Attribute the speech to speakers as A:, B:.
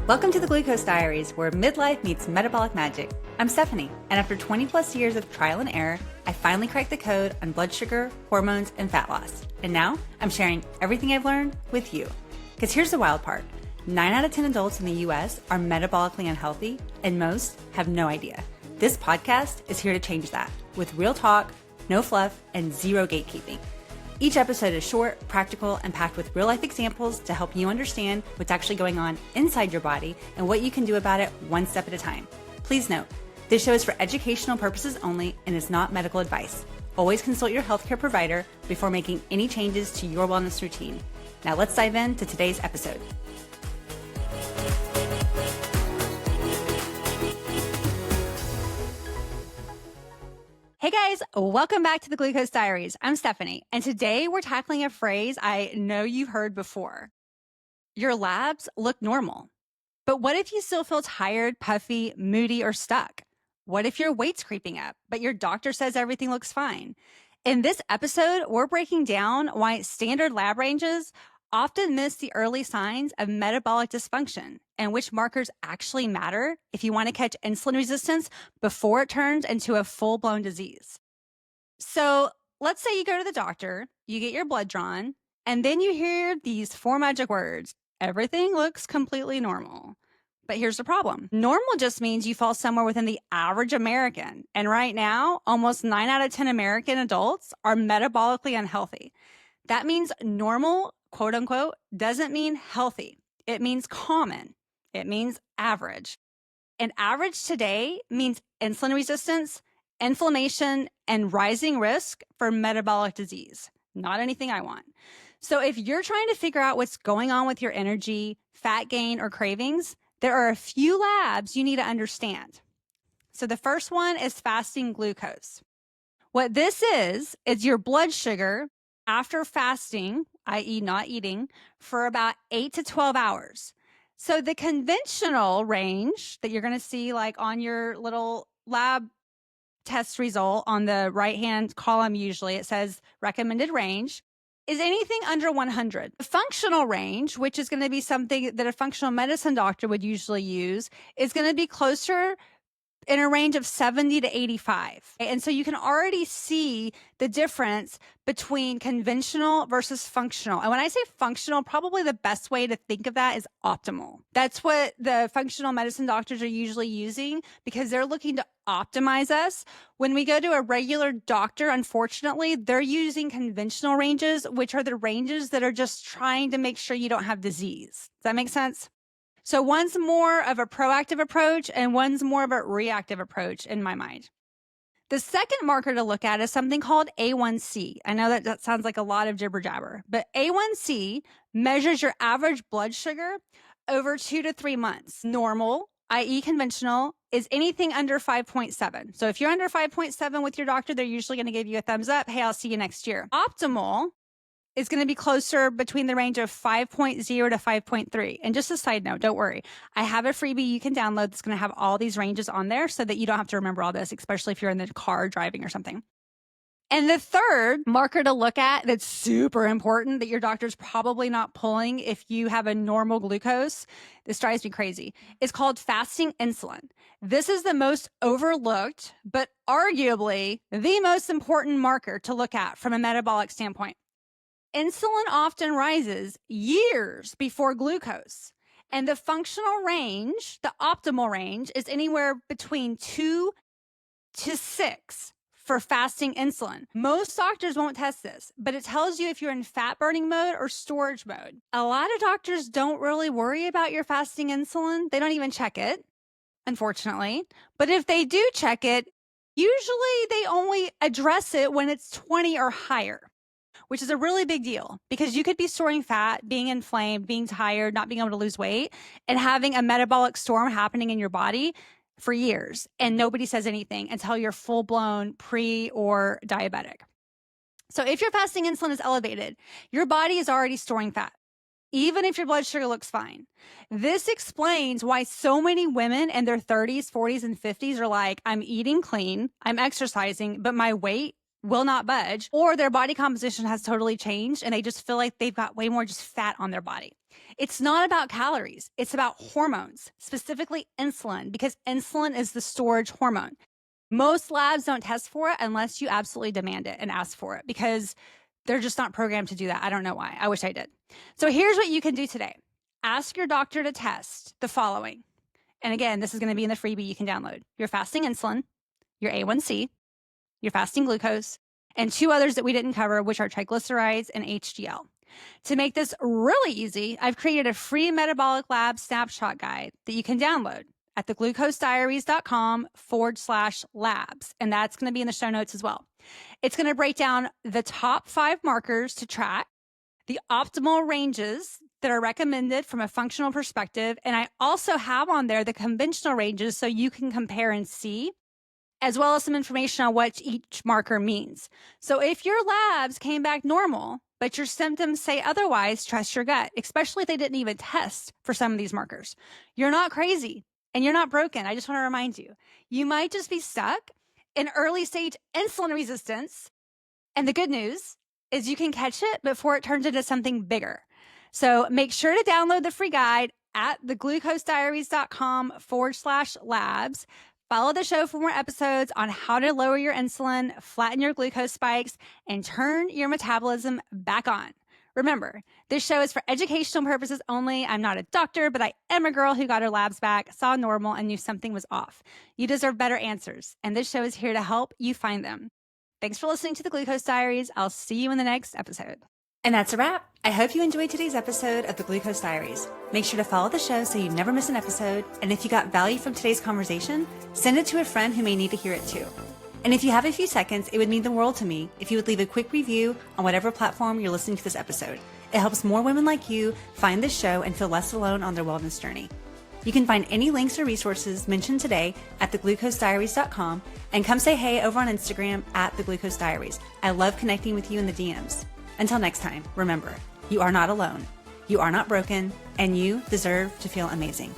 A: Welcome to the Glucose Diaries, where midlife meets metabolic magic. I'm Stephanie, and after 20 plus years of trial and error, I finally cracked the code on blood sugar, hormones, and fat loss. And now I'm sharing everything I've learned with you. Because here's the wild part. 9 out of 10 adults in the US are metabolically unhealthy, and most have no idea. This podcast is here to change that, with real talk, no fluff, and zero gatekeeping. Each episode is short, practical, and packed with real-life examples to help you understand what's actually going on inside your body and what you can do about it one step at a time. Please note, this show is for educational purposes only and is not medical advice. Always consult your healthcare provider before making any changes to your wellness routine. Now let's dive into today's episode. Hey guys, welcome back to the Glucose Diaries. I'm Stephanie, and today we're tackling a phrase I know you've heard before. Your labs look normal. But what if you still feel tired, puffy, moody, or stuck? What if your weight's creeping up, but your doctor says everything looks fine? In this episode, we're breaking down why standard lab ranges often miss the early signs of metabolic dysfunction and which markers actually matter if you want to catch insulin resistance before it turns into a full-blown disease. So let's say you go to the doctor, you get your blood drawn, and then you hear these 4 magic words. Everything looks completely normal. But here's the problem. Normal just means you fall somewhere within the average American. And right now, almost 9 out of 10 American adults are metabolically unhealthy. That means normal, quote unquote, doesn't mean healthy. It means common. It means average. And average today means insulin resistance, inflammation, and rising risk for metabolic disease. Not anything I want. So if you're trying to figure out what's going on with your energy, fat gain, or cravings, there are a few labs you need to understand. So the first one is fasting glucose. What this is your blood sugar after fasting, i.e. not eating, for about 8 to 12 hours. So the conventional range that you're going to see like on your little lab test result on the right-hand column, usually it says recommended range, is anything under 100. The functional range, which is going to be something that a functional medicine doctor would usually use, is going to be closer in a range of 70 to 85. And so you can already see the difference between conventional versus functional. And when I say functional, probably the best way to think of that is optimal. That's what the functional medicine doctors are usually using because they're looking to optimize us. When we go to a regular doctor, unfortunately, they're using conventional ranges, which are the ranges that are just trying to make sure you don't have disease. Does that make sense? So one's more of a proactive approach and one's more of a reactive approach in my mind. The second marker to look at is something called A1C. I know that sounds like a lot of jibber jabber, but A1C measures your average blood sugar over 2 to 3 months. Normal, i.e. conventional, is anything under 5.7. So if you're under 5.7 with your doctor, they're usually going to give you a thumbs up. Hey, I'll see you next year. Optimal is going to be closer between the range of 5.0 to 5.3. And just a side note, don't worry. I have a freebie you can download that's going to have all these ranges on there so that you don't have to remember all this, especially if you're in the car driving or something. And the third marker to look at that's super important that your doctor's probably not pulling if you have a normal glucose, this drives me crazy, is called fasting insulin. This is the most overlooked, but arguably the most important marker to look at from a metabolic standpoint. Insulin often rises years before glucose, and the functional range, the optimal range, is anywhere between 2 to 6 for fasting insulin. Most doctors won't test this, but it tells you if you're in fat burning mode or storage mode. A lot of doctors don't really worry about your fasting insulin. They don't even check it, unfortunately. But if they do check it, usually they only address it when it's 20 or higher, which is a really big deal because you could be storing fat, being inflamed, being tired, not being able to lose weight, and having a metabolic storm happening in your body for years. And nobody says anything until you're full-blown pre or diabetic. So if your fasting insulin is elevated, your body is already storing fat, even if your blood sugar looks fine. This explains why so many women in their 30s, 40s, and 50s are like, I'm eating clean, I'm exercising, but my weight will not budge, or their body composition has totally changed and they just feel like they've got way more just fat on their body. It's not about calories. It's about hormones, specifically insulin, because insulin is the storage hormone. Most labs don't test for it unless you absolutely demand it and ask for it, because they're just not programmed to do that. I don't know why. I wish I did. So here's what you can do today. Ask your doctor to test the following. And again, this is going to be in the freebie you can download. Your fasting insulin, your A1C, your fasting glucose, and 2 others that we didn't cover, which are triglycerides and HDL. To make this really easy, I've created a free metabolic lab snapshot guide that you can download at theglucosediaries.com/labs. And that's going to be in the show notes as well. It's going to break down the top 5 markers to track, the optimal ranges that are recommended from a functional perspective. And I also have on there the conventional ranges so you can compare and see, as well as some information on what each marker means. So if your labs came back normal, but your symptoms say otherwise, trust your gut, especially if they didn't even test for some of these markers. You're not crazy and you're not broken. I just want to remind you, you might just be stuck in early stage insulin resistance. And the good news is you can catch it before it turns into something bigger. So make sure to download the free guide at theglucosediaries.com/labs. Follow the show for more episodes on how to lower your insulin, flatten your glucose spikes, and turn your metabolism back on. Remember, this show is for educational purposes only. I'm not a doctor, but I am a girl who got her labs back, saw normal, and knew something was off. You deserve better answers, and this show is here to help you find them. Thanks for listening to the Glucose Diaries. I'll see you in the next episode. And that's a wrap. I hope you enjoyed today's episode of the Glucose Diaries. Make sure to follow the show so you never miss an episode. And if you got value from today's conversation, send it to a friend who may need to hear it too. And if you have a few seconds, it would mean the world to me if you would leave a quick review on whatever platform you're listening to this episode. It helps more women like you find this show and feel less alone on their wellness journey. You can find any links or resources mentioned today at theglucosediaries.com, and come say hey over on Instagram at theglucosediaries. I love connecting with you in the DMs. Until next time, remember, you are not alone, you are not broken, and you deserve to feel amazing.